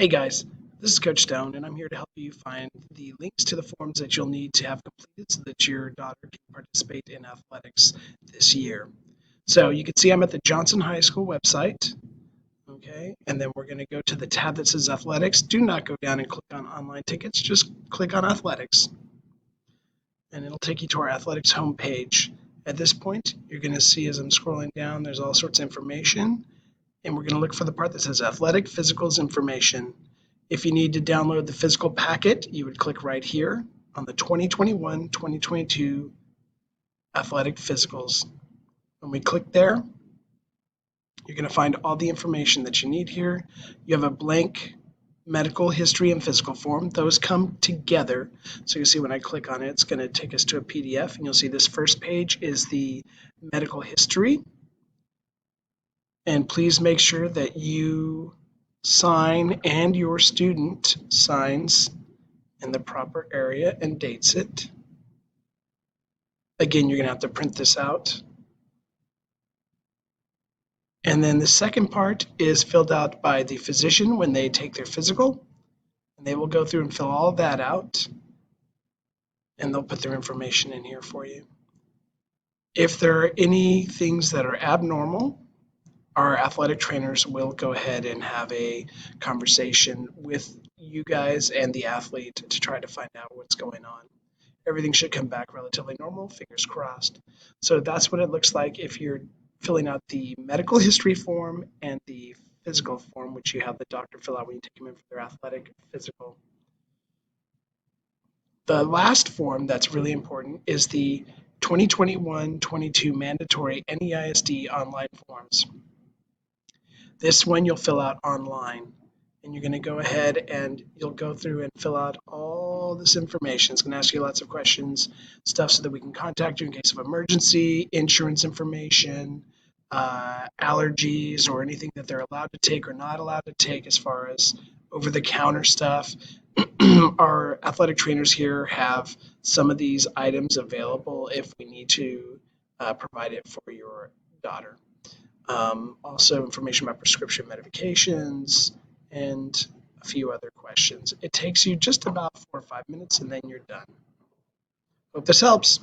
Hey guys, this is Coach Stone, and I'm here to help you find the links to the forms that you'll need to have completed so that your daughter can participate in athletics this year. So you can see I'm at the Johnson High School website, okay, and then we're going to go to the tab that says athletics. Do not go down and click on online tickets, just click on athletics, and it'll take you to our athletics homepage. At this point, you're going to see as I'm scrolling down, there's all sorts of information, and we're going to look for the part that says athletic physicals information. If you need to download the physical packet, you would click right here on the 2021-2022 athletic physicals. When we click there, you're going to find all the information that you need here. You have a blank medical history and physical form. Those come together. So you see when I click on it, it's going to take us to a PDF, and you'll see this first page is the medical history. And please make sure that you sign and your student signs in the proper area and dates it. Again, you're going to have to print this out. And then the second part is filled out by the physician when they take their physical. And they will go through and fill all that out. And they'll put their information in here for you. If there are any things that are abnormal, our athletic trainers will go ahead and have a conversation with you guys and the athlete to try to find out what's going on. Everything should come back relatively normal, fingers crossed. So that's what it looks like if you're filling out the medical history form and the physical form, which you have the doctor fill out when you take them in for their athletic physical. The last form that's really important is the 2021-22 mandatory NEISD online forms. This one you'll fill out online, and you're going to go ahead and you'll go through and fill out all this information. It's going to ask you lots of questions, stuff so that we can contact you in case of emergency, insurance information, allergies, or anything that they're allowed to take or not allowed to take as far as over-the-counter stuff. Our athletic trainers here have some of these items available if we need to provide it for your daughter. Also information about prescription medications and a few other questions. It takes you just about 4 or 5 minutes and then you're done. Hope this helps.